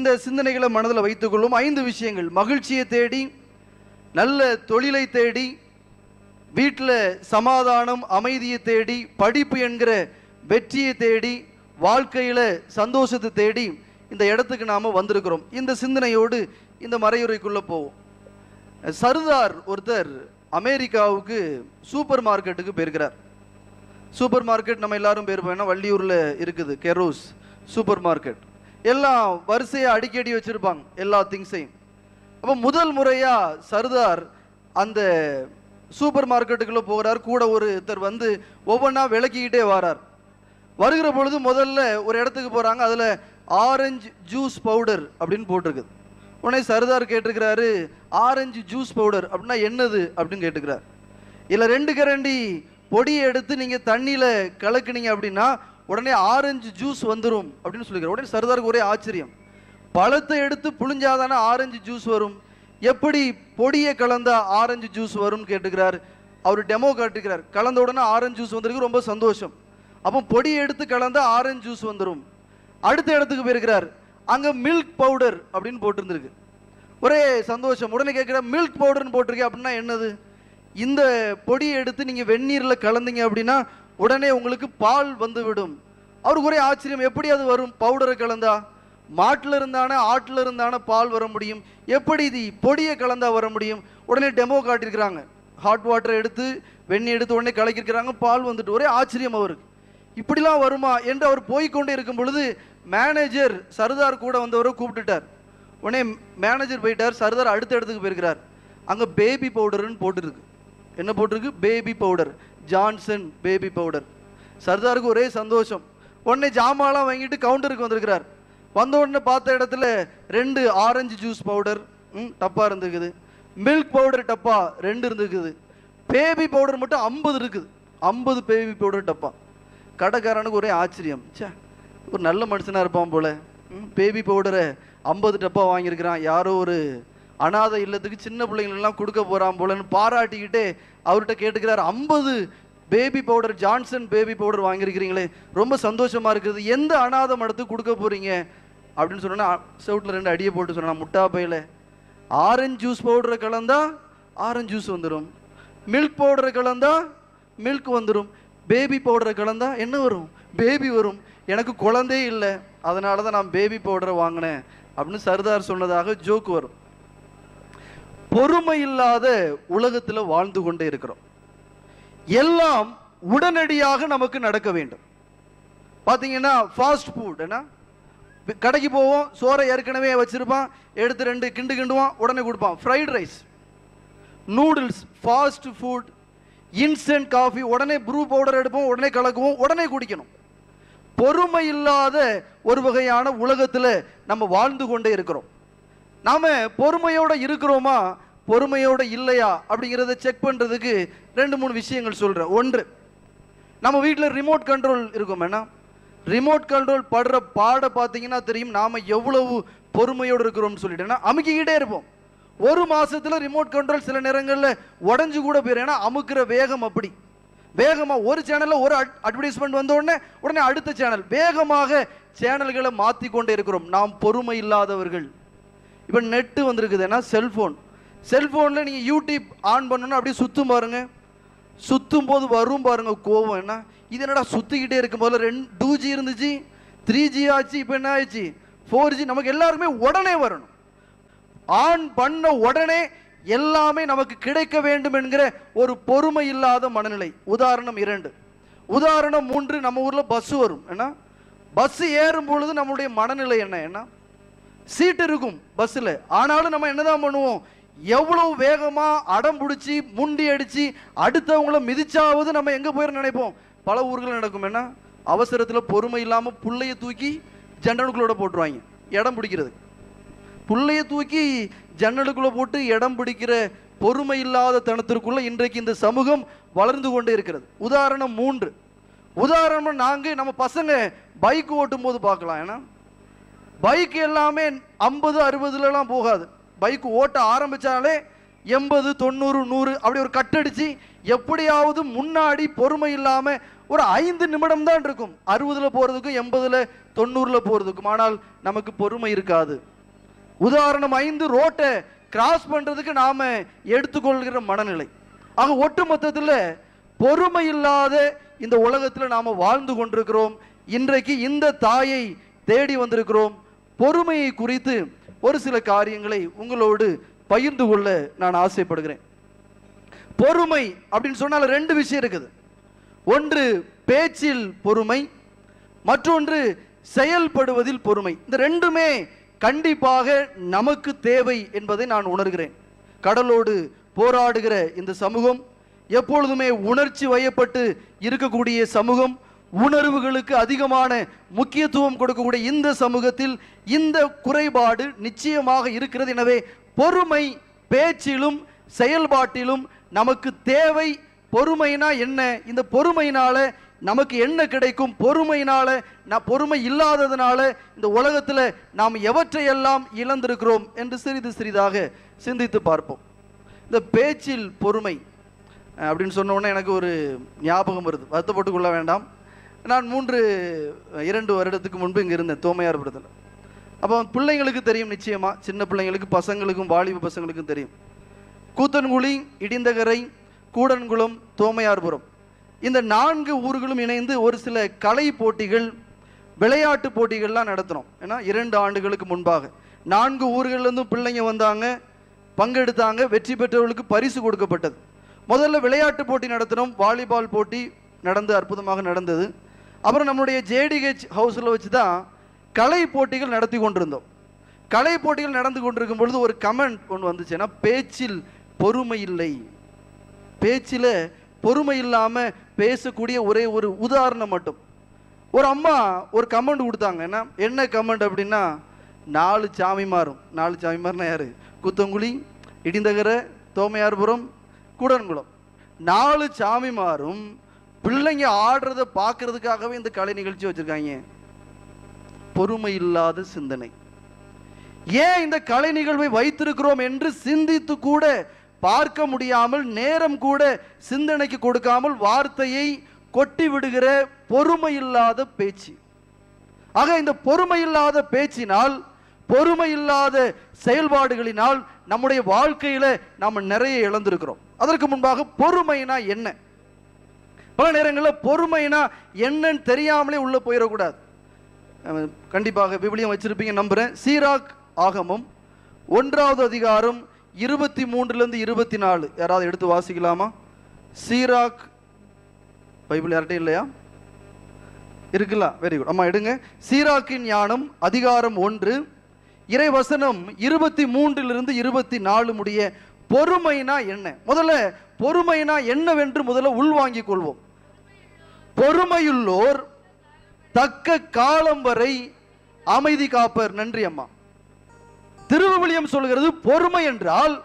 இந்த சிந்தனைகளை மனதில் வைத்துக் கொள்ளும் 5 விஷயங்கள். மகிழ்ச்சியை தேடி, நல்ல தொழிலை தேடி, வீட்டில் சமாதானம் அமைதியை தேடி, படிப்பு என்கிற வெற்றியை தேடி, வாழ்க்கையில் சந்தோஷத்தை தேடி இந்த இடத்துக்கு நாம் வந்திருக்கிறோம். இந்த சிந்தனையோடு இந்த மறையுறைக்குள்ளே போவோம். சர்தார் ஒருத்தர் அமெரிக்காவுக்கு சூப்பர் மார்க்கெட்டுக்கு போயிருக்கிறார். சூப்பர் மார்க்கெட் நம்ம எல்லாரும் போயிருப்போம், ஏன்னா வள்ளியூரில் இருக்குது கெரோஸ் சூப்பர் மார்க்கெட். எல்லாம் வரிசையாக அடிக்கடி வச்சுருப்பாங்க எல்லா திங்ஸையும். அப்போ முதல் முறையாக சர்தார் அந்த சூப்பர் மார்க்கெட்டுக்குள்ளே போகிறார். கூட ஒருத்தர் வந்து ஒவ்வொன்றா விளக்கிக்கிட்டே வரார். வருகிற பொழுது முதல்ல ஒரு இடத்துக்கு போகிறாங்க. அதில் ஆரஞ்சு ஜூஸ் பவுடர் அப்படின்னு போட்டிருக்குது. உடனே சர்தார் கேட்டிருக்கிறாரு, ஆரஞ்சு ஜூஸ் பவுடர் அப்படின்னா என்னது அப்படின்னு கேட்டுக்கிறார். இல்லை 2 கரண்டி பொடியை எடுத்து நீங்கள் தண்ணியில் கலக்குனீங்க அப்படின்னா உடனே ஆரஞ்சு ஜூஸ் வந்துடும் அப்படின்னு சொல்லிக்கிறார். உடனே சர்தாருக்கு ஒரே ஆச்சரியம். பழத்தை எடுத்து புழிஞ்சாதானே ஆரஞ்சு ஜூஸ் வரும், எப்படி பொடியை கலந்தா ஆரஞ்சு ஜூஸ் வரும்னு கேட்டுக்கிறார். அவர் டெமோ காட்டுக்கிறார். கலந்த உடனே ஆரஞ்சு ஜூஸ் வந்திருக்கு, ரொம்ப சந்தோஷம். அப்போ பொடியை எடுத்து கலந்தா ஆரஞ்சு ஜூஸ் வந்துடும். அடுத்த இடத்துக்கு போயிருக்கிறார். அங்கே மில்க் பவுடர் அப்படின்னு போட்டிருந்துருக்கு. ஒரே சந்தோஷம். உடனே கேட்குற மில்க் பவுடர்னு போட்டிருக்கேன் அப்படின்னா என்னது? இந்த பொடியை எடுத்து நீங்கள் வெந்நீரில் கலந்தீங்க அப்படின்னா உடனே உங்களுக்கு பால் வந்து விடும். அவருக்கு ஒரே ஆச்சரியம், எப்படி அது வரும்? பவுடரை கலந்தா மாட்டில் இருந்தானே ஆட்டில் இருந்தானே பால் வர முடியும், எப்படி இது பொடியை கலந்தா வர முடியும்? உடனே டெமோ காட்டியிருக்கிறாங்க. ஹாட் வாட்டரை எடுத்து வெந்நீர் எடுத்து உடனே கலக்கிருக்கிறாங்க, பால் வந்துட்டு. ஒரே ஆச்சரியம் அவருக்கு, இப்படிலாம் வருமா என்று அவர் போய்கொண்டே இருக்கும் பொழுது மேனேஜர் சர்தார் கூட வந்தவரை கூப்பிட்டுட்டார். உடனே மேனேஜர் போயிட்டார். சர்தார் அடுத்த இடத்துக்கு போயிருக்கிறார். அங்கே பேபி பவுடர்னு போட்டுருக்கு. என்ன போட்டிருக்கு? Baby powder, Johnson baby powder. சர்தாருக்கு ஒரே சந்தோஷம். உடனே ஜாமான்லாம் வாங்கிட்டு கவுண்டருக்கு வந்திருக்கிறார். வந்த உடனே பார்த்த இடத்துல 2 ஆரஞ்சு ஜூஸ் பவுடர் டப்பா இருந்துக்குது, மில்க் பவுடர் டப்பா 2 இருந்துக்குது, பேபி பவுடர் மட்டும் 50 இருக்குது. 50 பேபி பவுடர் டப்பா. கடைக்காரனுக்கு ஒரே ஆச்சரியம், சே ஒரு நல்ல மனுஷனாக இருப்பான் போல, பேபி பவுடரை 50 டப்பா வாங்கியிருக்கிறான், யாரோ ஒரு அனாதை இல்லத்துக்கு சின்ன பிள்ளைங்களெல்லாம் கொடுக்க போகிறான் போலன்னு பாராட்டிக்கிட்டே அவர்கிட்ட கேட்டுக்கிறார். 50 baby powder, Johnson baby powder வாங்கியிருக்கிறீங்களே, ரொம்ப சந்தோஷமாக இருக்குது, எந்த அனாதை மடத்துக்கு கொடுக்க போகிறீங்க அப்படின்னு சொன்னா செவுட்டில் 2 அடியை போட்டு சொன்னா, முட்டா பையில ஆரஞ்சு ஜூஸ் பவுடரை கலந்தா ஆரஞ்சு ஜூஸ் வந்துடும், மில்க் பவுடரை கலந்தா மில்க் வந்துடும், பேபி பவுடரை கலந்தா என்ன வரும்? பேபி வரும். எனக்கு குழந்தை இல்லை, அதனால தான் நான் பேபி பவுடரை வாங்கினேன் அப்படின்னு சர்தார் சொன்னதாக ஜோக்கு வரும். பொறுமை இல்லாத உலகத்தில் வாழ்ந்து கொண்டே இருக்கிறோம். எல்லாம் உடனடியாக நமக்கு நடக்க வேண்டும். பார்த்தீங்கன்னா ஃபாஸ்ட் ஃபுட், என்ன கடைக்கு போவோம், சோறை ஏற்கனவே வச்சிருப்பான், எடுத்து 2 கிண்டு கிண்டுவான், உடனே கொடுப்பான். Fried rice, noodles, fast food, instant coffee, உடனே ப்ரூ பவுடர் எடுப்போம், உடனே கலக்குவோம், உடனே குடிக்கணும். பொறுமை இல்லாத ஒரு வகையான உலகத்தில் நம்ம வாழ்ந்து கொண்டே இருக்கிறோம். நாம பொறுமையோட இருக்கிறோமா பொறுமையோட இல்லையா அப்படிங்கிறத செக் பண்ணுறதுக்கு 2-3 விஷயங்கள் சொல்கிறேன். 1, நம்ம வீட்டில் ரிமோட் கண்ட்ரோல் இருக்கும். என்ன ரிமோட் கண்ட்ரோல் படுற பாட பார்த்தீங்கன்னா தெரியும் நாம் எவ்வளவு பொறுமையோடு இருக்கிறோம்னு சொல்லிட்டு. அமுக்கிக்கிட்டே இருப்போம். 1 மாதத்தில் ரிமோட் கண்ட்ரோல் சில நேரங்களில் உடஞ்சு கூட போயிடும். ஏன்னா அமுக்கிற வேகம் அப்படி வேகமாக. ஒரு சேனலில் ஒரு அட்வர்டைஸ்மெண்ட் வந்த உடனே அடுத்த சேனல், வேகமாக சேனல்களை மாற்றி கொண்டே இருக்கிறோம். நாம் பொறுமை இல்லாதவர்கள். இப்போ நெட்டு வந்திருக்குது, ஏன்னா செல்ஃபோனில் நீங்கள் யூடியூப் ஆன் பண்ணணும்னா அப்படியே சுற்றும் பாருங்க, சுற்றும் போது வரும் பாருங்க கோவம். என்ன இது என்னடா சுற்றிக்கிட்டே இருக்கும் போல 2G இருந்துச்சு, 3G ஆச்சு, இப்போ என்ன ஆயிடுச்சு 4G. நமக்கு எல்லாருக்குமே உடனே வரணும். ஆன் பண்ண உடனே எல்லாமே நமக்கு கிடைக்க வேண்டும் என்கிற ஒரு பொறுமை இல்லாத மனநிலை. உதாரணம் 2. உதாரணம் 3, நம்ம ஊரில் பஸ் வரும். ஏன்னா பஸ் ஏறும் பொழுது நம்மளுடைய மனநிலை என்ன சீட் இருக்கும் பஸ்ஸில், ஆனாலும் நம்ம என்னதான் பண்ணுவோம்? எவ்வளவு வேகமாக அடம் பிடிச்சி முண்டி அடித்து அடுத்தவங்கள மிதிச்சாவது நம்ம எங்கே போயிட நினைப்போம். பல ஊர்கள் நடக்கும். என்ன அவசரத்தில் பொறுமை இல்லாமல் புள்ளையை தூக்கி ஜன்னலுக்குள்ளோட போட்டுருவாங்க இடம் பிடிக்கிறது. புள்ளையை தூக்கி ஜன்னலுக்குள்ளே போட்டு இடம் பிடிக்கிற பொறுமை இல்லாத தனத்திற்குள்ள இன்றைக்கு இந்த சமூகம் வளர்ந்து கொண்டே இருக்கிறது. உதாரணம் 3. உதாரணம் 4, நம்ம பசங்க பைக் ஓட்டும் போது பார்க்கலாம். ஏன்னா பைக் எல்லாமே 50-60 போகாது. பைக் ஓட்ட ஆரம்பித்தாலே 80, 90, 100 அப்படி ஒரு கட்டடிச்சு எப்படியாவது முன்னாடி பொறுமை இல்லாமல் ஒரு 5 நிமிடம் தான் இருக்கும் 60 போகிறதுக்கும் 80, 90 போகிறதுக்கும். ஆனால் நமக்கு பொறுமை இருக்காது. உதாரணம் 5 ரோட்டை கிராஸ் பண்றதுக்கு நாம எடுத்துக்கொள்கிற மனநிலை. ஆக ஒட்டு மொத்தத்தில் பொறுமை இல்லாத இந்த உலகத்தில் நாம வாழ்ந்து கொண்டிருக்கிறோம். இன்றைக்கு இந்த தாயை தேடி வந்திருக்கிறோம். பொறுமையை குறித்து ஒரு சில காரியங்களை உங்களோடு பகிர்ந்து கொள்ள நான் ஆசைப்படுகிறேன். பொறுமை அப்படின்னு சொன்னால் 2 விஷயம் இருக்குது. ஒன்று பேச்சில் பொறுமை, மற்றொன்று செயல்படுவதில் பொறுமை. இந்த ரெண்டுமே கண்டிப்பாக நமக்கு தேவை என்பதை நான் உணர்கிறேன். கடலோடு போராடுகிற இந்த சமூகம், எப்பொழுதுமே உணர்ச்சி வயப்பட்டு இருக்கக்கூடிய சமூகம், உணர்வுகளுக்கு அதிகமான முக்கியத்துவம் கொடுக்கக்கூடிய இந்த சமூகத்தில் இந்த குறைபாடு நிச்சயமாக இருக்கிறது. எனவே பொறுமை பேச்சிலும் செயல்பாட்டிலும் நமக்கு தேவை. பொறுமைனா என்ன, இந்த பொறுமையினால நமக்கு என்ன கிடைக்கும், பொறுமையினால பொறுமை இல்லாததுனால இந்த உலகத்தில் நாம் எவற்றையெல்லாம் இழந்திருக்கிறோம் என்று சிறிது சிறிதாக சிந்தித்து பார்ப்போம். இந்த பேச்சில் பொறுமை அப்படின்னு சொன்ன உடனே எனக்கு ஒரு ஞாபகம் வருது, வருத்தப்பட்டு கொள்ள வேண்டாம். நான் 2 வருடத்துக்கு முன்பு இங்கே இருந்தேன் தோமையார்புரத்தில். அப்போ பிள்ளைங்களுக்கு தெரியும், நிச்சயமாக சின்ன பிள்ளைங்களுக்கு, பசங்களுக்கும் வாலிப பசங்களுக்கும் தெரியும். கூத்தன்குழி, இடிந்தகரை, கூடன்குளம், தோமையார்புரம் இந்த 4 ஊர்களும் இணைந்து ஒரு சில கலை போட்டிகள், விளையாட்டு போட்டிகள்லாம் நடத்தினோம். ஏன்னா 2 ஆண்டுகளுக்கு முன்பாக 4 ஊர்கள்லேருந்தும் பிள்ளைங்க வந்தாங்க, பங்கெடுத்தாங்க. வெற்றி பெற்றவர்களுக்கு பரிசு கொடுக்கப்பட்டது. முதல்ல விளையாட்டு போட்டி நடத்தினோம். வாலிபால் போட்டி நடந்து அற்புதமாக நடந்தது. அப்புறம் நம்மளுடைய ஜேடிஹெச் ஹவுஸில் வச்சு தான் கலை போட்டிகள் நடத்தி கொண்டிருந்தோம். கலை போட்டிகள் நடந்து கொண்டிருக்கும் பொழுது ஒரு கமெண்ட் ஒன்று வந்துச்சுன்னா, பேச்சில் பொறுமை இல்லை. பேச்சில் பொறுமை இல்லாமல் பேசக்கூடிய ஒரே ஒரு உதாரணம் மட்டும். ஒரு அம்மா ஒரு கமெண்ட் கொடுத்தாங்க. என்ன கமெண்ட் அப்படின்னா, 4 சாமிமாரும், 4 சாமிமார்னா யாரு, கூத்தங்குழி, இடிந்தகரை, தோமையார்புரம், கூடன்குளம் 4 சாமிமாரும் பிள்ளைங்க ஆடுறதை பார்க்கறதுக்காகவே இந்த கலை நிகழ்ச்சி வச்சிருக்காங்க. பொறுமை இல்லாத சிந்தனை. ஏன் இந்த கலை நிகழ்வை வைத்திருக்கிறோம் என்று சிந்தித்து கூட பார்க்க முடியாமல், நேரம் கூட சிந்தனைக்கு கொடுக்காமல் வார்த்தையை கொட்டி விடுகிற பொறுமை இல்லாத பேச்சு. ஆக இந்த பொறுமை இல்லாத பேச்சினால், பொறுமை இல்லாத செயல்பாடுகளினால் நம்முடைய வாழ்க்கையில நாம் நிறைய இழந்திருக்கிறோம். அதற்கு முன்பாக பொறுமைனா என்ன? பல நேரங்களில் பொறுமைனா என்னன்னு தெரியாமலே உள்ள போயிடக்கூடாது. கண்டிப்பாக விவிலியம் வச்சிருப்பீங்க நம்புறேன். சீராக் ஆகமம் 1வது அதிகாரம் 23 to 24 யாராவது எடுத்து வாசிக்கலாமா? சீராக் பைபிள் யார்கிட்ட இல்லையா? இருக்குல்ல? Very good. அம்மா எடுங்க. சீராக்கின் ஞானம் அதிகாரம் 1 இறைவசனம் 23 to 24 முடிய பொறுமைனா என்ன? முதல்ல பொறுமைனா என்னவென்று முதல்ல உள்வாங்கிக் கொள்வோம். பொறுமையுள்ளோர் தக்க காலம் வரை அமைதி காப்பர். நன்றி அம்மா. திருவிவிலியம் சொல்கிறது பொறுமை என்றால்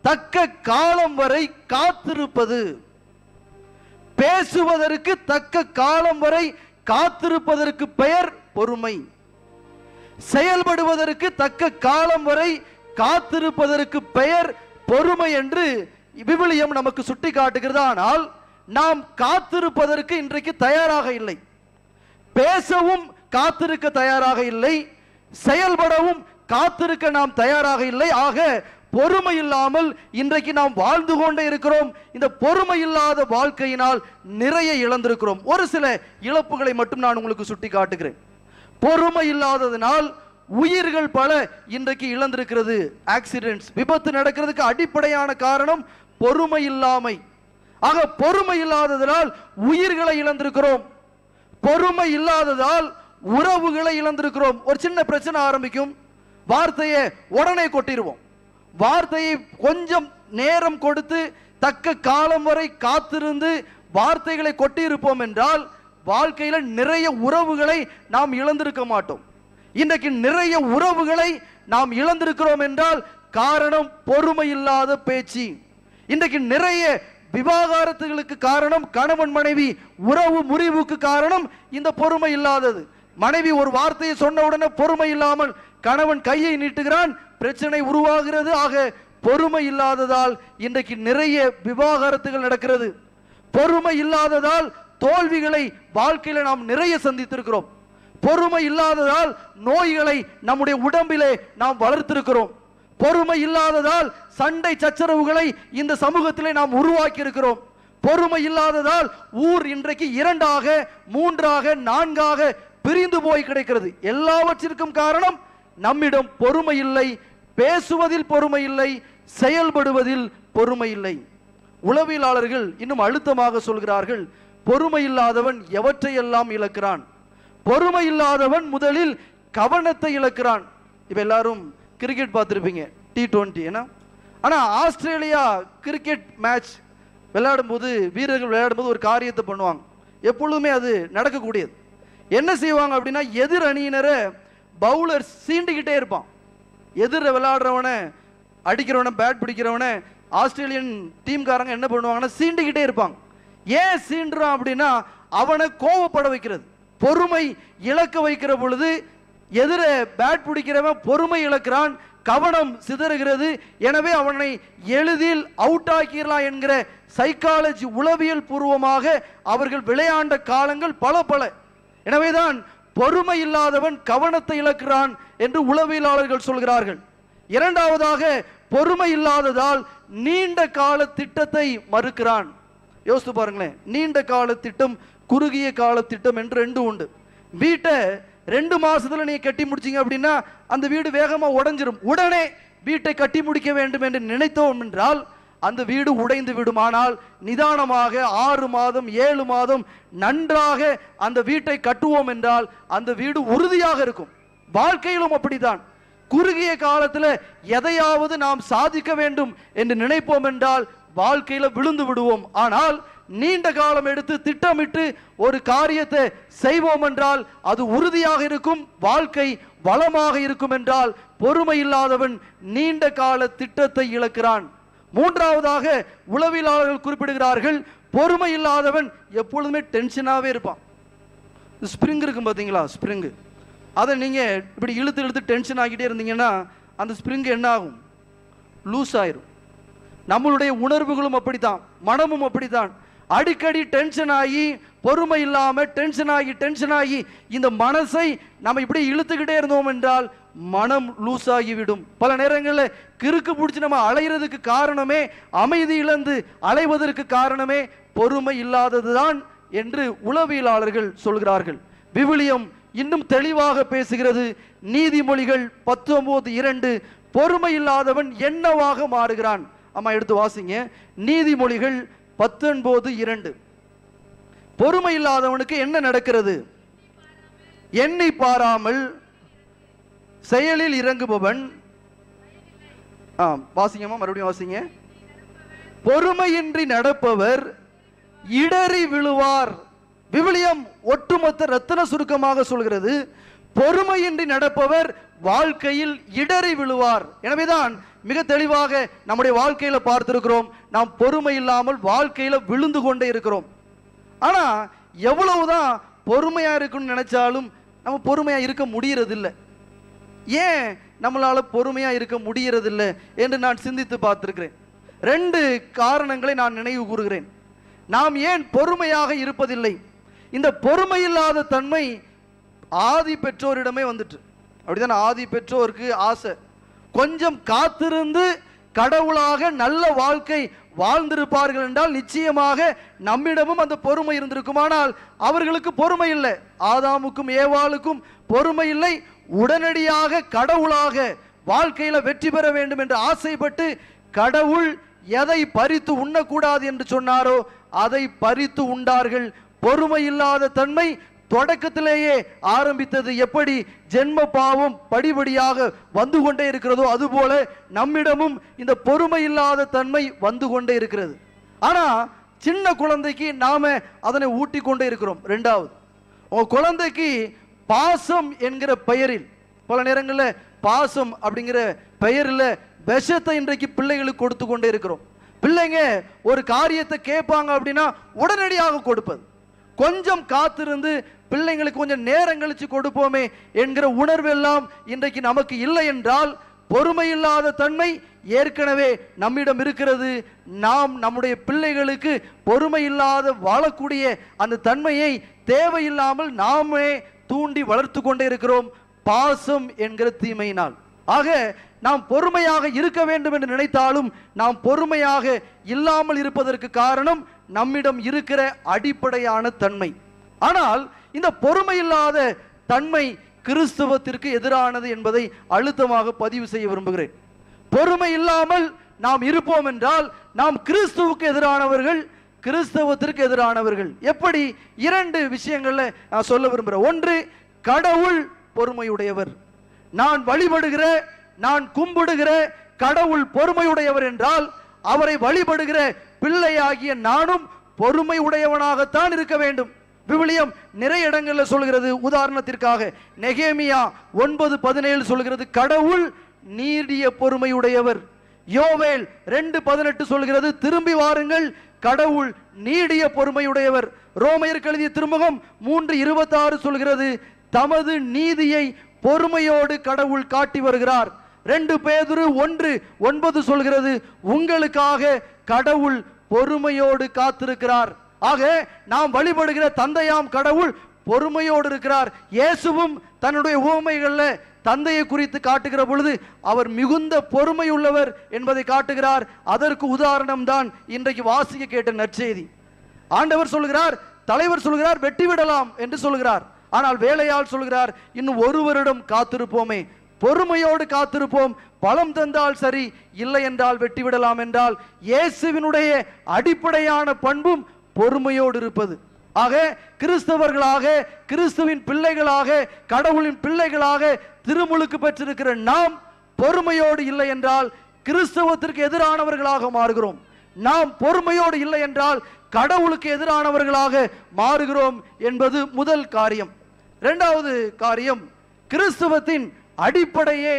தக்க காலம் வரை காத்திருப்பது. பேசுவதற்கு தக்க காலம் வரை காத்திருப்பதற்கு பெயர் பொறுமை. செயல்படுவதற்கு தக்க காலம் வரை காத்திருப்பதற்கு பெயர் பொறுமை என்று விவிலியம் நமக்கு சுட்டி காட்டுகிறது. ஆனால் நாம் காத்திருப்பதற்கு இன்றைக்கு தயாராக இல்லை. பேசவும் காத்திருக்க தயாராக இல்லை, செயல்படவும் காத்திருக்க நாம் தயாராக இல்லை. ஆக பொறுமை இல்லாமல் இன்றைக்கு நாம் வாழ்ந்து கொண்டே இருக்கிறோம். இந்த பொறுமை இல்லாத வாழ்க்கையினால் நிறைய இழந்திருக்கிறோம். ஒரு சில இழப்புகளை மட்டும் நான் உங்களுக்கு சுட்டி காட்டுகிறேன். பொறுமை இல்லாததினால் உயிர்கள் பல இன்றைக்கு இழந்திருக்கிறது. ஆக்சிடென்ட்ஸ், விபத்து நடக்கிறதுக்கு அடிப்படையான காரணம் பொறுமை இல்லாமை. ஆக பொறுமை இல்லாததால் உயிர்களை இழந்திருக்கிறோம். பொறுமை இல்லாததால் உறவுகளை இழந்திருக்கிறோம். ஒரு சின்ன பிரச்சனை ஆரம்பிக்கும், வார்த்தையை உடனே கொட்டிடுவோம். வார்த்தையை கொஞ்சம் நேரம் கொடுத்து தக்க காலம் வரை காத்திருந்து வார்த்தைகளை கொட்டி இருப்போம் என்றால் வாழ்க்கையில நிறைய உறவுகளை நாம் இழந்திருக்க மாட்டோம். இன்றைக்கு நிறைய உறவுகளை நாம் இழந்திருக்கிறோம் என்றால் காரணம் பொறுமை இல்லாத பேச்சு. இன்றைக்கு நிறைய விவாகரத்துகளுக்கு காரணம், கணவன் மனைவி உறவு முறிவுக்கு காரணம் இந்த பொறுமை இல்லாதது. மனைவி ஒரு வார்த்தையை சொன்ன உடனே பொறுமை இல்லாமல் கணவன் கையை நீட்டுகிறான், பிரச்சனை உருவாகிறது. ஆக பொறுமை இல்லாததால் இன்றைக்கு நிறைய விவாகரத்துகள் நடக்கிறது. பொறுமை இல்லாததால் தோல்விகளை வாழ்க்கையில நாம் நிறைய சந்தித்திருக்கிறோம். பொறுமை இல்லாததால் நோய்களை நம்முடைய உடம்பிலே நாம் வளர்த்திருக்கிறோம். பொறுமை இல்லாததால் சண்டை சச்சரவுகளை இந்த சமூகத்திலே நாம் உருவாக்கி இருக்கிறோம். பொறுமை இல்லாததால் ஊர் இன்றைக்கு 2ஆக 3ஆக 4ஆக பிரிந்து போய் கிடைக்கிறது. எல்லாவற்றிற்கும் காரணம் நம்மிடம் பொறுமை இல்லை, பேசுவதில் பொறுமை இல்லை, செயல்படுவதில் பொறுமை இல்லை. உளவியலாளர்கள் இன்னும் அழுத்தமாக சொல்கிறார்கள், பொறுமை இல்லாதவன் எவற்றையெல்லாம் இழக்கிறான். பொறுமை இல்லாதவன் முதலில் கவனத்தை இழக்கிறான். இப்ப எல்லாரும் கிரிக்கெட் பார்த்துருப்பீங்க, T20. ஏன்னா ஆனால் ஆஸ்திரேலியா கிரிக்கெட் மேட்ச் விளையாடும்போது வீரர்கள் விளையாடும்போது ஒரு காரியத்தை பண்ணுவாங்க, எப்பொழுதுமே அது நடக்கக்கூடியது. என்ன செய்வாங்க அப்படின்னா, எதிர் அணியினரை பவுலர் சீண்டிக்கிட்டே இருப்பான். எதிர விளையாடுறவனை அடிக்கிறவனை பேட் பிடிக்கிறவனை ஆஸ்திரேலியன் டீம்காரங்க என்ன பண்ணுவாங்கன்னா சீண்டிக்கிட்டே இருப்பாங்க. ஏன் சீண்டுறான் அப்படின்னா அவனை கோவப்பட வைக்கிறது. பொறுமை இழக்க வைக்கிற பொழுது எதிர பேட் பிடிக்கிறவன் பொறுமை இழக்கிறான், கவனம் சிதறுகிறது. எனவே அவனை எளிதில் அவுட் ஆக்கிடலாம் என்கிற சைக்காலஜி உளவியல் பூர்வமாக அவர்கள் விளையாண்ட காலங்கள் பல பல. எனவேதான் பொறுமை இல்லாதவன் கவனத்தை இழக்கிறான் என்று உளவியலாளர்கள் சொல்கிறார்கள். இரண்டாவதாக, பொறுமை இல்லாததால் நீண்ட கால திட்டத்தை மறுக்கிறான். யோசித்து பாருங்களேன், நீண்ட கால திட்டம், குறுகிய கால திட்டம் என்று 2 உண்டு. வீட்டை 2 மாசத்துல நீங்க கட்டி முடிச்சீங்க அப்படின்னா அந்த வீடு வேகமா உடைஞ்சிரும். உடனே வீட்டை கட்டி முடிக்க வேண்டும் என்று நினைத்தோம் என்றால் அந்த வீடு உடைந்து விடும். ஆனால் நிதானமாக 6 மாதம் 7 மாதம் நன்றாக அந்த வீட்டை கட்டுவோம் என்றால் அந்த வீடு உறுதியாக இருக்கும். வாழ்க்கையிலும் அப்படித்தான். குறுகிய காலத்தில் எதையாவது நாம் சாதிக்க வேண்டும் என்று நினைப்போம் என்றால் வாழ்க்கையில விழுந்து விடுவோம். ஆனால் நீண்ட காலம் எடுத்து திட்டமிட்டு ஒரு காரியத்தை செய்வோம் என்றால் அது உறுதியாக இருக்கும், வாழ்க்கை வளமாக இருக்கும். என்றால் பொறுமை இல்லாதவன் நீண்ட கால திட்டத்தை இழக்கிறான். மூன்றாவதாக உளவியலாளர்கள் குறிப்பிடுகிறார்கள், பொறுமை இல்லாதவன் எப்பொழுதுமே டென்ஷனாகவே இருப்பான். ஸ்ப்ரிங் இருக்கும் பார்த்தீங்களா, ஸ்ப்ரிங்கு, அதை நீங்கள் இப்படி இழுத்து இழுத்து டென்ஷன் ஆகிட்டே இருந்தீங்கன்னா அந்த ஸ்ப்ரிங் என்ன ஆகும்? லூஸ் ஆயிரும். நம்மளுடைய உணர்வுகளும் அப்படித்தான், மனமும் அப்படித்தான். அடிக்கடி டென்ஷன் ஆகி பொறுமை இல்லாமல் டென்ஷன் ஆகி இந்த மனசை நம்ம இப்படி இழுத்துக்கிட்டே இருந்தோம் என்றால் மனம் லூஸ் ஆகிவிடும். பல நேரங்களில் கிறுக்கு பிடிச்சி நம்ம அலைகிறதுக்கு காரணமே, அமைதி இழந்து அலைவதற்கு காரணமே பொறுமை இல்லாததுதான் என்று உளவியலாளர்கள் சொல்கிறார்கள். விவிலியம் இன்னும் தெளிவாக பேசுகிறது. நீதிமொழிகள் 19:2 பொறுமை இல்லாதவன் என்னவாக மாறுகிறான். அம்மா எடுத்து வாசிங்க. நீதிமொழிகள் 19:2. பொறுமை இல்லாதவனுக்கு என்ன நடக்கிறது? எண்ணி பாராமல் செயலில் இறங்குபவன். வாசிங்கம்மா, மறுபடியும் வாசிங்க. பொறுமையின்றி நடப்பவர் இடறி விழுவார். விவிலியம் ஒட்டுமொத்த ரத்தின சுருக்கமாக சொல்கிறது, பொறுமையின்றி நடப்பவர் வாழ்க்கையில் இடறி விழுவார். எனவேதான் மிக தெளிவாக நம்முடைய வாழ்க்கையில பார்த்திருக்கிறோம், நாம் பொறுமை இல்லாமல் வாழ்க்கையில விழுந்து கொண்டே இருக்கிறோம். ஆனா எவ்வளவுதான் பொறுமையா இருக்குன்னு நினைச்சாலும் நம்ம பொறுமையா இருக்க முடியறதில்லை. ஏன் நம்மளால பொறுமையா இருக்க முடியறதில்லை என்று நான் சிந்தித்து பார்த்திருக்கிறேன். 2 காரணங்களை நான் நினைவு கூறுகிறேன். நாம் ஏன் பொறுமையாக இருப்பதில்லை? இந்த பொறுமை இல்லாத தன்மை ஆதி பெற்றோரிடமே வந்துட்டு. அப்படிதான், ஆதி பெற்றோருக்கு ஆசை, கொஞ்சம் காத்திருந்து கடவுளாக நல்ல வாழ்க்கை வாழ்ந்திருப்பார்கள் என்றால் நிச்சயமாக நம்மிடமும் அந்த பொறுமை இருந்திருக்கும். ஆனால் அவர்களுக்கு பொறுமை இல்லை. ஆதாமுக்கும் ஏவாளுக்கும் பொறுமை இல்லை. உடனடியாக கடவுளாக வாழ்க்கையில வெற்றி பெற வேண்டும் என்று ஆசைப்பட்டு கடவுள் எதை பறித்து உண்ணக்கூடாது என்று சொன்னாரோ அதை பறித்து உண்டார்கள். பொறுமை இல்லாத தன்மை தொடக்கத்திலேயே ஆரம்பித்தது. எப்படி ஜென்ம பாவம் படிப்படியாக வந்து கொண்டே இருக்கிறதோ அதுபோல நம்மிடமும் இந்த பொறுமை இல்லாத தன்மை வந்து கொண்டே இருக்கிறது. ஆனா சின்ன குழந்தைக்கு நாம அதனை ஊட்டி கொண்டே இருக்கிறோம். 2வது, உங்க குழந்தைக்கு பாசம் என்கிற பெயரில், பல நேரங்களில் பாசம் அப்படிங்கிற பெயரில் விஷத்தை இன்றைக்கு பிள்ளைகளுக்கு கொடுத்து கொண்டே இருக்கிறோம். பிள்ளைங்க ஒரு காரியத்தை கேட்பாங்க அப்படின்னா உடனடியாக கொடுப்பது, கொஞ்சம் காத்திருந்து பிள்ளைங்களுக்கு கொஞ்சம் நேரம் கழிச்சு கொடுப்போமே என்கிற உணர்வு எல்லாம் இன்றைக்கு நமக்கு இல்லை. என்றால் பொறுமை இல்லாத தன்மை ஏற்கனவே நம்மிடம் இருக்கிறது. நாம் நம்முடைய பிள்ளைகளுக்கு பொறுமை இல்லாத வாழக்கூடிய அந்த தன்மையை தேவையில்லாமல் நாமே தூண்டி வளர்த்து கொண்டே இருக்கிறோம், பாசம் என்கிற தீமையினால். ஆக நாம் பொறுமையாக இருக்க வேண்டும் என்று நினைத்தாலும் நாம் பொறுமையாக இல்லாமல் இருப்பதற்கு காரணம் நம்மிடம் இருக்கிற அடிப்படையான தன்மை. ஆனால் இந்த பொறுமை இல்லாத தன்மை கிறிஸ்தவத்திற்கு எதிரானது என்பதை அழுத்தமாக பதிவு செய்ய விரும்புகிறேன். பொறுமை இல்லாமல் நாம் இருப்போம் என்றால் நாம் கிறிஸ்துவுக்கு எதிரானவர்கள், கிறிஸ்தவத்திற்கு எதிரானவர்கள். எப்படி? இரண்டு விஷயங்கள்ல நான் சொல்ல விரும்புகிறேன். ஒன்று, கடவுள் பொறுமையுடையவர். நான் வழிபடுகிற, நான் கும்பிடுகிற கடவுள் பொறுமையுடையவர் என்றால் அவரை வழிபடுகிற பிள்ளையாகிய நானும் பொறுமை உடையவனாகத்தான் இருக்க வேண்டும். விவிலியம் நிறைய இடங்கள்ல சொல்கிறது. உதாரணத்திற்காக நெகேமியா 9:17 சொல்கிறது கடவுள் நீடிய பொறுமையுடையவர். யோவேல் 2:18 சொல்கிறது திரும்பி வாருங்கள், கடவுள் நீடிய பொறுமையுடையவர். ரோமையருக்கு எழுதிய திருமுகம் 3:26 சொல்கிறது தமது நீதியை பொறுமையோடு கடவுள் காட்டி வருகிறார். 2 பேதுரு 1:9 சொல்கிறது உங்களுக்காக கடவுள் பொறுமையோடு காத்திருக்கிறார். ஆக நாம் வழிபடுகிற தந்தையாம் கடவுள் பொறுமையோடு இருக்கிறார். இயேசுவும் தன்னுடைய உவமைகள்ல தந்தையை குறித்து காட்டுகிற பொழுது அவர் மிகுந்த பொறுமை உள்ளவர் என்பதை காட்டுகிறார். அதற்கு உதாரணம் தான் இன்றைக்கு வாசிக்க கேட்ட நற்செய்தி. ஆண்டவர் சொல்கிறார், தலைவர் சொல்கிறார் வெட்டி விடலாம் என்று சொல்கிறார். ஆனால் வேலையால் சொல்கிறார் இன்னும் 1 வருடம் காத்திருப்போமே, பொறுமையோடு காத்திருப்போம், பலம் தந்தால் சரி, இல்லை என்றால் வெட்டி விடலாம் என்றால் இயேசுவினுடைய அடிப்படையான பண்பும் பொறுமையோடு இருப்பது. ஆக கிறிஸ்தவர்களாக, கிறிஸ்துவின் பிள்ளைகளாக, கடவுளின் பிள்ளைகளாக திருமுழுக்கு பெற்றிருக்கிற நாம் பொறுமையோடு இல்லை என்றால் கிறிஸ்தவத்திற்கு எதிரானவர்களாக மாறுகிறோம். நாம் பொறுமையோடு இல்லை என்றால் கடவுளுக்கு எதிரானவர்களாக மாறுகிறோம் என்பது முதல் காரியம். இரண்டாவது காரியம், கிறிஸ்தவத்தின் அடிப்படையே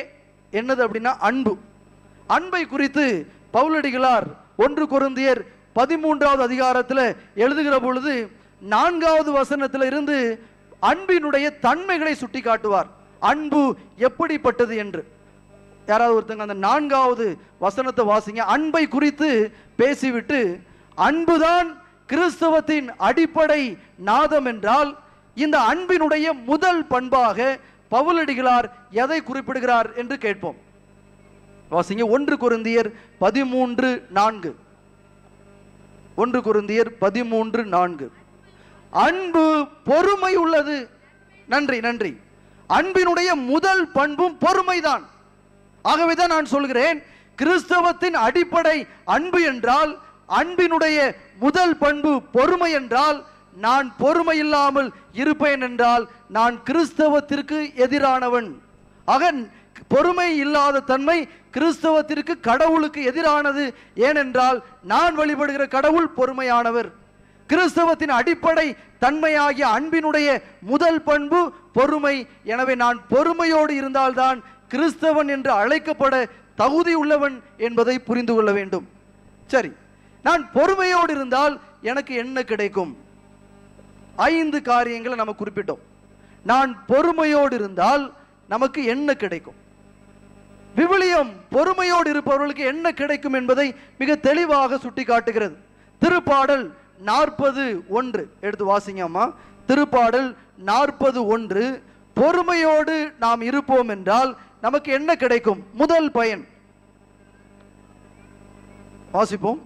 என்னது அப்படின்னா அன்பு. அன்பை குறித்து பவுலடிகளார் 1 கொரிந்தியர் 13வது அதிகாரத்தில் எழுதுகிற பொழுது 4வது வசனத்தில் இருந்து அன்பினுடைய தன்மைகளை சுட்டி காட்டுவார். அன்பு எப்படிப்பட்டது என்று. யாராவது ஒருத்தங்க அந்த 4வது வசனத்தை வாசிங்க. அன்பை குறித்து பேசிவிட்டு அன்புதான் கிறிஸ்தவத்தின் அடிப்படை நாதம் என்றால் இந்த அன்பினுடைய முதல் பண்பாக பவுலடிகளார் எதை குறிப்பிடுகிறார் என்று கேட்போம். வாசிங்க 1 கொரிந்தியர் 13:4. 1 கொரிந்தியர் 13:4. அன்பு பொறுமை உள்ளது. நன்றி நன்றி. அன்பினுடைய முதல் பண்பும் பொறுமைதான். ஆகவேதான் நான் சொல்கிறேன் கிறிஸ்தவத்தின் அடிப்படை அன்பு என்றால் அன்பினுடைய முதல் பண்பு பொறுமை என்றால் நான் பொறுமை இல்லாமல் இருப்பேன் என்றால் நான் கிறிஸ்தவத்திற்கு எதிரானவன். ஆக பொறுமை இல்லாத தன்மை கிறிஸ்தவத்திற்கு, கடவுளுக்கு எதிரானது. ஏனென்றால் நான் வழிபடுகிற கடவுள் பொறுமையானவர். கிறிஸ்தவத்தின் அடிப்படை தன்மையாகிய அன்பினுடைய முதல் பண்பு பொறுமை. எனவே நான் பொறுமையோடு இருந்தால்தான் கிறிஸ்தவன் என்று அழைக்கப்பட தகுதி உள்ளவன் என்பதை புரிந்து கொள்ள வேண்டும். சரி, நான் பொறுமையோடு இருந்தால் எனக்கு என்ன கிடைக்கும்? 5 காரியங்களை நம்ம குறிப்பிட்டோம். நான் பொறுமையோடு இருந்தால் நமக்கு என்ன கிடைக்கும்? விவிலியம் பொறுமையோடு இருப்பவர்களுக்கு என்ன கிடைக்கும் என்பதை மிக தெளிவாக சுட்டி காட்டுகிறது. திருப்பாடல் 40:1 எடுத்து வாசிங்க அம்மா. திருப்பாடல் 40:1. பொறுமையோடு நாம் இருப்போம் என்றால் நமக்கு என்ன கிடைக்கும்? முதல் பயன் வாசிப்போம்.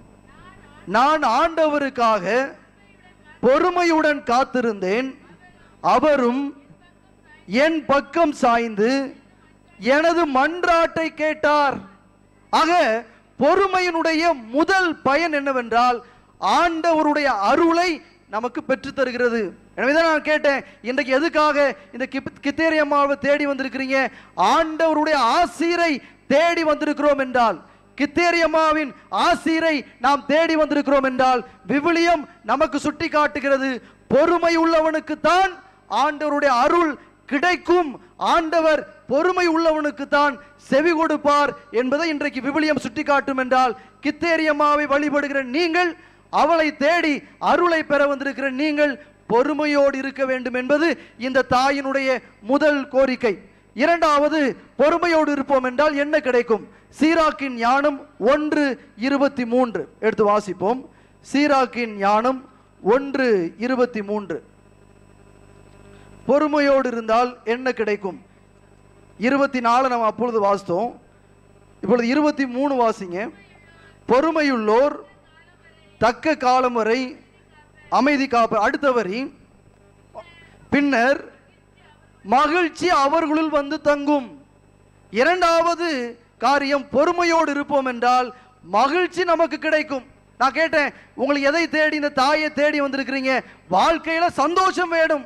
நான் ஆண்டவருக்காக பொறுமையுடன் காத்திருந்தேன், அவரும் என் பக்கம் சாய்ந்து எனது மன்றாட்டை கேட்டார். ஆக பொறுமையினுடைய முதல் பயன் என்னவென்றால் ஆண்டவருடைய அருளை நமக்கு பெற்று தருகிறது. எனவேதான் நான் கேட்டேன், இன்றைக்கு எதுக்காக இந்த கித்தேரி அம்மாவை தேடி வந்திருக்கிறீங்க? ஆண்டவருடைய ஆசீரை தேடி வந்திருக்கிறோம் என்றால், கித்தேரி அம்மாவின் ஆசீரை நாம் தேடி வந்திருக்கிறோம் என்றால் விவிலியம் நமக்கு சுட்டி காட்டுகிறது பொறுமை உள்ளவனுக்கு தான் ஆண்டவருடைய அருள் கிடைக்கும். ஆண்டவர் பொறுமை உள்ளவனுக்கு தான் செவி கொடுப்பார் என்பதை இன்றைக்கு விவிலியம் சுட்டி காட்டும் என்றால் கித்தேரி அம்மாவை வழிபடுகிற நீங்கள், அவளை தேடி அருளை பெற வந்திருக்கிற நீங்கள் பொறுமையோடு இருக்க வேண்டும் என்பது இந்த தாயினுடைய முதல் கோரிக்கை. இரண்டாவது, பொறுமையோடு இருப்போம் என்றால் என்ன கிடைக்கும்? சீராக்கின் ஞானம் 1:23 எடுத்து வாசிப்போம். சீராக்கின் ஞானம் 1:23. பொறுமையோடு இருந்தால் என்ன கிடைக்கும்? 24 நம்ம அப்பொழுது வாசித்தோம். இப்பொழுது 23 வாசிங்க. பொறுமையுள்ளோர் தக்க காலம் வரை அமைதி காப்ப. அடுத்த வரி, பின்னர் மகிழ்ச்சி அவர்களுள் வந்து தங்கும். இரண்டாவது காரியம், பொறுமையோடு இருப்போம் என்றால் மகிழ்ச்சி நமக்கு கிடைக்கும். நான் கேட்டேன், உங்களுக்கு எதை தேடி இந்த தாயை தேடி வந்திருக்கிறீங்க? வாழ்க்கையில சந்தோஷம் வேணும்.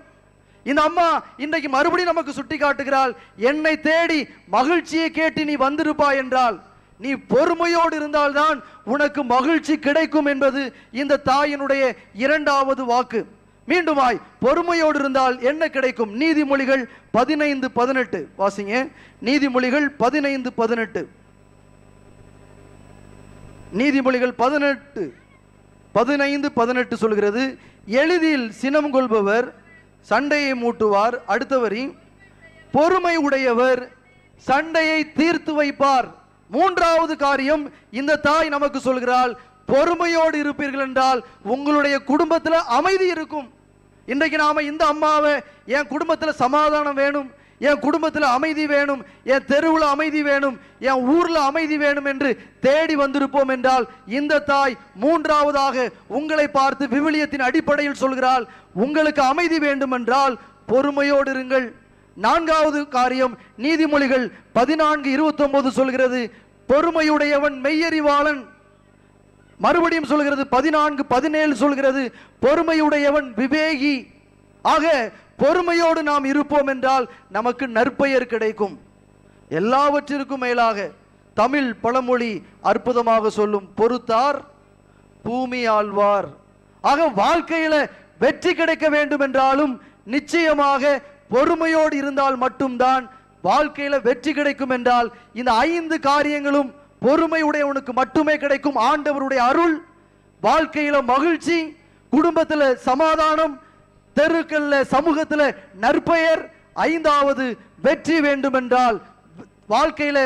இந்த அம்மா இன்றைக்கு மறுபடியும் நமக்கு சுட்டி காட்டுகிறாள், என்னை தேடி மகிழ்ச்சியை கேட்டு நீ வந்திருப்பாய் என்றால் நீ பொறுமையோடு இருந்தால்தான் உனக்கு மகிழ்ச்சி கிடைக்கும் என்பது இந்த தாயினுடைய இரண்டாவது வாக்கு. மீண்டுமாய், பொறுமையோடு இருந்தால் என்ன கிடைக்கும்? நீதிமொழிகள் 15:18 வாசிங்க. நீதிமொழிகள் 15:18. நீதிமொழிகள் 15:18 சொல்கிறது, எளிதில் சினம் கொள்பவர் சண்டையை மூட்டுவார். அடுத்த வரி, பொறுமை உடையவர் சண்டையை தீர்த்து வைப்பார். மூன்றாவது காரியம் இந்த தாய் நமக்கு சொல்கிறாள், பொறுமையோடு இருப்பீர்கள் என்றால் உங்களுடைய குடும்பத்தில் அமைதி இருக்கும். இன்றைக்கு நாம இந்த அம்மாவை, என் குடும்பத்தில் சமாதானம் வேணும், என் குடும்பத்தில் அமைதி வேணும், என் தெருவில் அமைதி வேணும், என் ஊரில் அமைதி வேணும் என்று தேடி வந்திருப்போம் என்றால் இந்த தாய் மூன்றாவதாக உங்களை பார்த்து விவிலியத்தின் அடிப்படையில் சொல்கிறாள், உங்களுக்கு அமைதி வேண்டும் என்றால் பொறுமையோடு இருங்கள். நான்காவது காரியம், நீதிமொழிகள் 14:29 சொல்கிறது, பொறுமையுடையவன் மெய்யறிவாளன். மறுபடியும் சொல்கிறது 14:17 சொல்கிறது, பொறுமையுடையவன் விவேகி. ஆக பொறுமையோடு நாம் இருப்போம் என்றால் நமக்கு நற்பெயர் கிடைக்கும். எல்லாவற்றிற்கும் மேலாக தமிழ் பழமொழி அற்புதமாக சொல்லும், பொறுத்தார் பூமி ஆழ்வார். ஆக வாழ்க்கையில வெற்றி கிடைக்க வேண்டும் என்றாலும் நிச்சயமாக பொறுமையோடு இருந்தால் மட்டும்தான் வாழ்க்கையில வெற்றி கிடைக்கும். என்றால் இந்த 5 காரியங்களும் பொறுமை உடையவனுக்கு மட்டுமே கிடைக்கும். ஆண்டவருடைய அருள், வாழ்க்கையில மகிழ்ச்சி, குடும்பத்தில் சமாதானம், தெருக்கல்ல சமூகத்தில் நற்பெயர், 5வது வெற்றி வேண்டும் என்றால், வாழ்க்கையில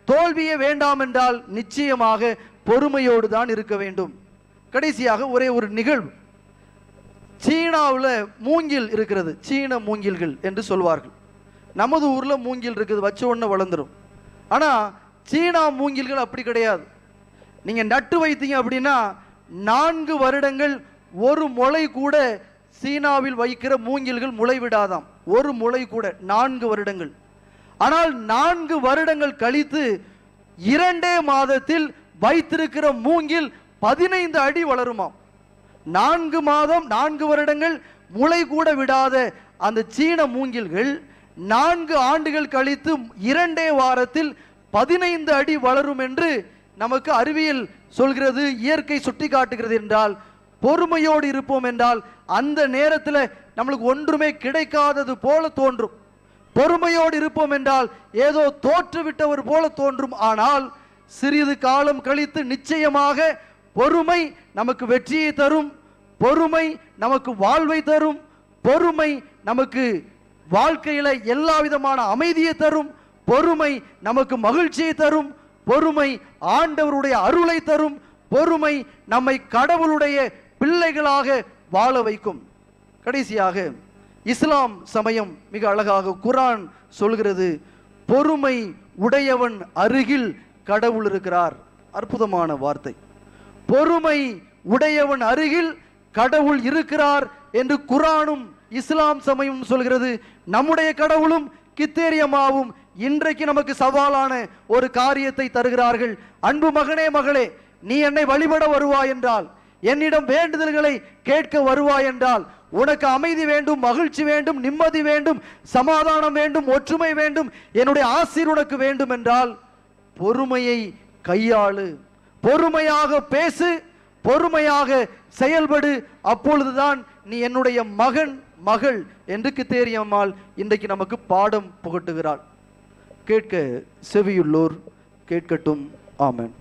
தோல்வியே வேண்டாம் என்றால் நிச்சயமாக பொறுமையோடு தான் இருக்க வேண்டும். கடைசியாக ஒரே ஒரு நிகழ்வு. சீனாவில் மூங்கில் இருக்கிறது, சீன மூங்கில்கள் என்று சொல்வார்கள். நமது ஊர்ல மூங்கில் இருக்குது, வச்ச உடனே வளர்ந்துடும். ஆனா சீனா மூங்கில்கள் அப்படி கிடையாது. நீங்க நட்டு வைத்தீங்க அப்படின்னா 4 வருடங்கள் ஒரு முளை கூட சீனாவில் வைக்கிற மூங்கில்கள் முளை விடாதாம். ஒரு முளை கூட 4 வருடங்கள். ஆனால் 4 வருடங்கள் கழித்து 2 மாதத்தில் வைத்திருக்கிற மூங்கில் 15 அடி வளருமாம். 4 மாதம் 4 வருடங்கள் முளை கூட விடாத அந்த சீன மூங்கில்கள் 4 ஆண்டுகள் கழித்து 2 வாரத்தில் 15 அடி வளரும் என்று நமக்கு அறிவியல் சொல்கிறது, இயற்கை சுட்டி காட்டுகிறது. என்றால் பொறுமையோடு இருப்போம் என்றால் அந்த நேரத்தில் நம்மளுக்கு ஒன்றுமே கிடைக்காதது போல தோன்றும். பொறுமையோடு இருப்போம் என்றால் ஏதோ தோற்றுவிட்டவர் போல தோன்றும். ஆனால் சிறிது காலம் கழித்து நிச்சயமாக பொறுமை நமக்கு வெற்றியை தரும், பொறுமை நமக்கு வாழ்வை தரும், பொறுமை நமக்கு வாழ்க்கையில எல்லா விதமான அமைதியை தரும், பொறுமை நமக்கு மகிழ்ச்சியை தரும், பொறுமை ஆண்டவருடைய அருளை தரும், பொறுமை நம்மை கடவுளுடைய பிள்ளைகளாக வாழ வைக்கும். கடைசியாக இஸ்லாம் சமயம் மிக அழகாக குர்ஆன் சொல்கிறது, பொறுமை உடையவன் அருகில் கடவுள் இருக்கிறார். அற்புதமான வார்த்தை. பொறுமை உடையவன் அருகில் கடவுள் இருக்கிறார் என்று குர்ஆனும் இஸ்லாம் சமயம் சொல்கிறது. நம்முடைய கடவுளும் கித்தேரியமாவும் இன்றைக்கு நமக்கு சவாலான ஒரு காரியத்தை தருகிறார்கள். அன்பு மகனே மகளே, நீ என்னை வழிபட வருவாய் என்றால், என்னிடம் வேண்டுதல்களை கேட்க வருவாய் என்றால், உனக்கு அமைதி வேண்டும், மகிழ்ச்சி வேண்டும், நிம்மதி வேண்டும், சமாதானம் வேண்டும், ஒற்றுமை வேண்டும், என்னுடைய ஆசீர் உனக்கு வேண்டும் என்றால் பொறுமையை கையாளு, பொறுமையாக பேசு, பொறுமையாக செயல்படு. அப்பொழுதுதான் நீ என்னுடைய மகன் மகள் என்று கித்தேரியம்மாள் இன்றைக்கு நமக்கு பாடம் புகட்டுகிறாள். கேட்க செவியுள்ளோர் கேட்கட்டும். ஆமென்.